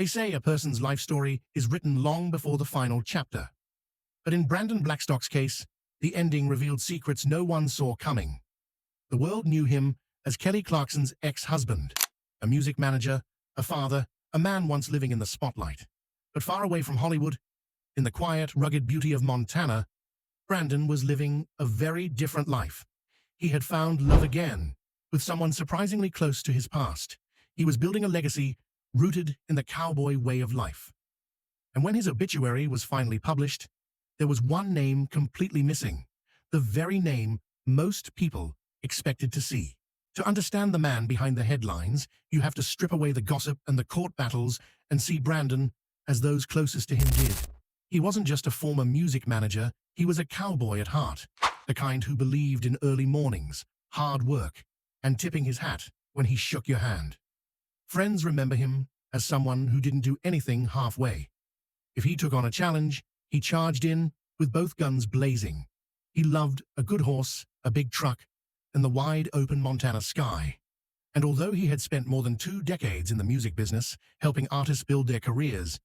They say a person's life story is written long before the final chapter. But in Brandon Blackstock's case, the ending revealed secrets no one saw coming. The world knew him as Kelly Clarkson's ex-husband, a music manager, a father, a man once living in the spotlight. But far away from Hollywood, in the quiet, rugged beauty of Montana, Brandon was living a very different life. He had found love again, with someone surprisingly close to his past. He was building a legacy rooted in the cowboy way of life. And when his obituary was finally published, there was one name completely missing, the very name most people expected to see. To understand the man behind the headlines, you have to strip away the gossip and the court battles and see Brandon as those closest to him did. He wasn't just a former music manager, he was a cowboy at heart, the kind who believed in early mornings, hard work, and tipping his hat when he shook your hand. Friends remember him as someone who didn't do anything halfway. If he took on a challenge, he charged in with both guns blazing. He loved a good horse, a big truck, and the wide-open Montana sky. And although he had spent more than 2 decades in the music business, helping artists build their careers,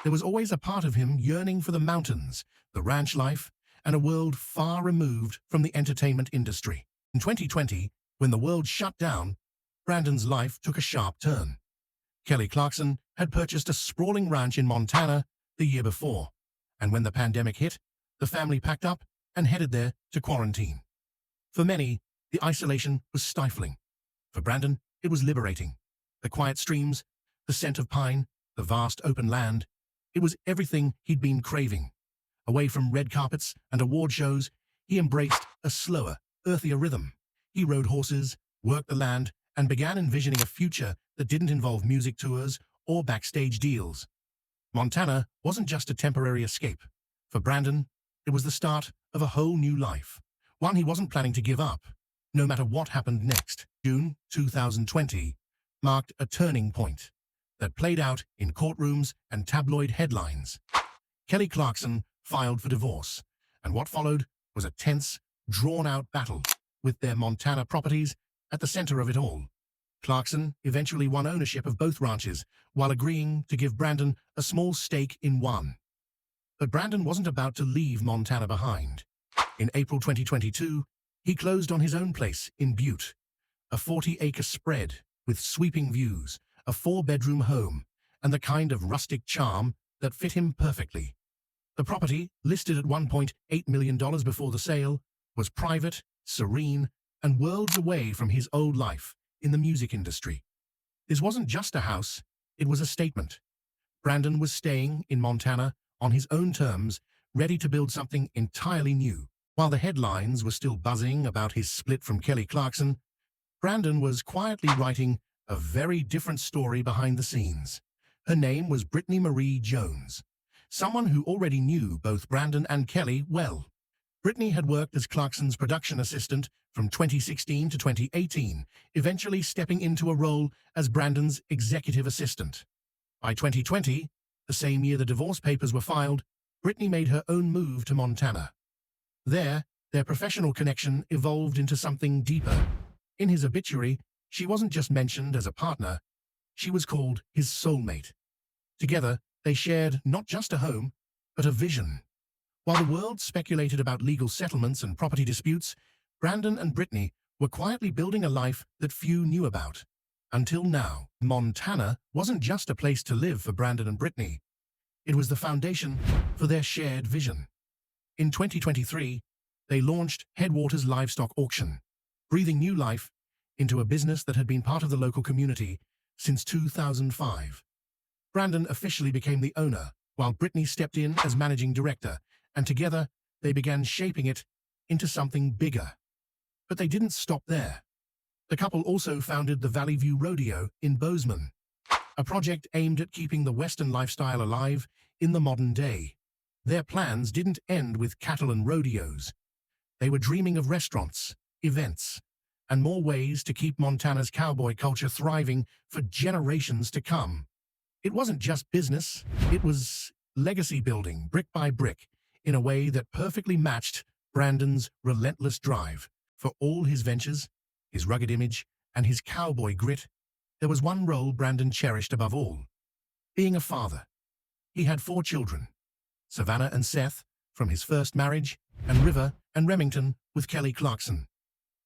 there was always a part of him yearning for the mountains, the ranch life, and a world far removed from the entertainment industry. In 2020, when the world shut down, Brandon's life took a sharp turn. Kelly Clarkson had purchased a sprawling ranch in Montana the year before, and when the pandemic hit, the family packed up and headed there to quarantine. For many, the isolation was stifling. For Brandon, it was liberating. The quiet streams, the scent of pine, the vast open land, it was everything he'd been craving. Away from red carpets and award shows, he embraced a slower, earthier rhythm. He rode horses, worked the land, and began envisioning a future that didn't involve music tours or backstage deals. Montana wasn't just a temporary escape. For Brandon, it was the start of a whole new life, one he wasn't planning to give up, no matter what happened next. June 2020 marked a turning point that played out in courtrooms and tabloid headlines. Kelly Clarkson filed for divorce, and what followed was a tense, drawn-out battle with their Montana properties at the center of it all. Clarkson eventually won ownership of both ranches while agreeing to give Brandon a small stake in one. But Brandon wasn't about to leave Montana behind. In April 2022, he closed on his own place in Butte, a 40-acre spread with sweeping views, a 4-bedroom home, and the kind of rustic charm that fit him perfectly. The property, listed at $1.8 million before the sale, was private, serene, and worlds away from his old life in the music industry. This wasn't just a house, it was a statement. Brandon was staying in Montana on his own terms, ready to build something entirely new. While the headlines were still buzzing about his split from Kelly Clarkson, Brandon was quietly writing a very different story behind the scenes. Her name was Brittany Marie Jones, someone who already knew both Brandon and Kelly well. Brittany had worked as Clarkson's production assistant from 2016 to 2018, eventually stepping into a role as Brandon's executive assistant. By 2020, the same year the divorce papers were filed, Brittany made her own move to Montana. There, their professional connection evolved into something deeper. In his obituary, she wasn't just mentioned as a partner, she was called his soulmate. Together, they shared not just a home, but a vision. While the world speculated about legal settlements and property disputes, Brandon and Brittany were quietly building a life that few knew about. Until now, Montana wasn't just a place to live for Brandon and Brittany. It was the foundation for their shared vision. In 2023, they launched Headwaters Livestock Auction, breathing new life into a business that had been part of the local community since 2005. Brandon officially became the owner, while Brittany stepped in as managing director, and together they began shaping it into something bigger. But they didn't stop there. The couple also founded the Valley View Rodeo in Bozeman, a project aimed at keeping the Western lifestyle alive in the modern day. Their plans didn't end with cattle and rodeos. They were dreaming of restaurants, events, and more ways to keep Montana's cowboy culture thriving for generations to come. It wasn't just business, it was legacy building, brick by brick, in a way that perfectly matched Brandon's relentless drive. For all his ventures, his rugged image, and his cowboy grit, there was one role Brandon cherished above all: Being a father, he had 4 children, Savannah and Seth, from his first marriage, and River and Remington with Kelly Clarkson.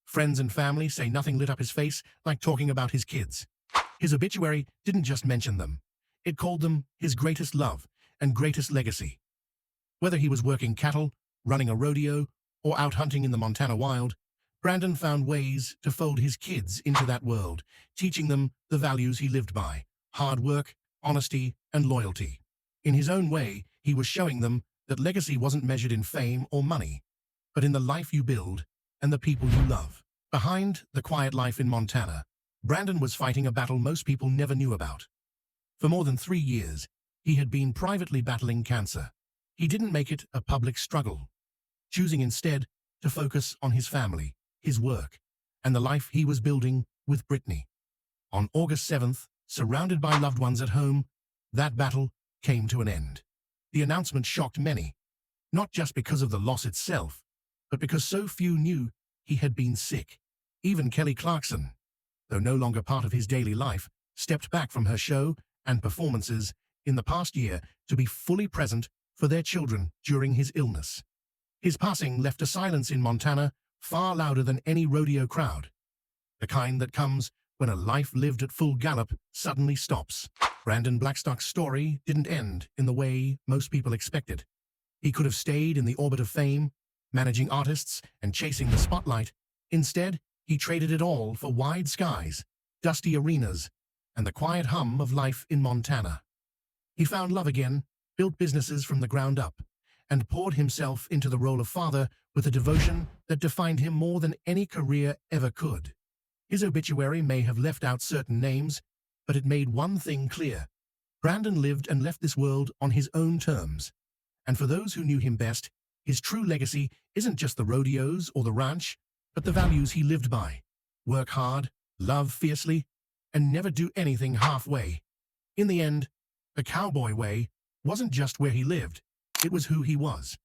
Friends and family say nothing lit up his face like talking about his kids. His obituary didn't just mention them. It called them his greatest love and greatest legacy. Whether he was working cattle, running a rodeo, or out hunting in the Montana wild, Brandon found ways to fold his kids into that world, teaching them the values he lived by: hard work, honesty, and loyalty. In his own way, he was showing them that legacy wasn't measured in fame or money, but in the life you build and the people you love. Behind the quiet life in Montana, Brandon was fighting a battle most people never knew about. For more than 3 years, he had been privately battling cancer. He didn't make it a public struggle, choosing instead to focus on his family, his work, and the life he was building with Brittany. On August 7th, surrounded by loved ones at home, that battle came to an end. The announcement shocked many, not just because of the loss itself, but because so few knew he had been sick. Even Kelly Clarkson, though no longer part of his daily life, stepped back from her show and performances in the past year to be fully present for their children during his illness. His passing left a silence in Montana far louder than any rodeo crowd, the kind that comes when a life lived at full gallop suddenly stops. Brandon Blackstock's story didn't end in the way most people expected. He could have stayed in the orbit of fame, managing artists and chasing the spotlight. Instead, he traded it all for wide skies, dusty arenas, and the quiet hum of life in Montana. He found love again, built businesses from the ground up, and poured himself into the role of father with a devotion that defined him more than any career ever could. His obituary may have left out certain names, but it made one thing clear: Brandon lived and left this world on his own terms. And for those who knew him best, his true legacy isn't just the rodeos or the ranch, but the values he lived by: work hard, love fiercely, and never do anything halfway. In the end, the cowboy way wasn't just where he lived, it was who he was.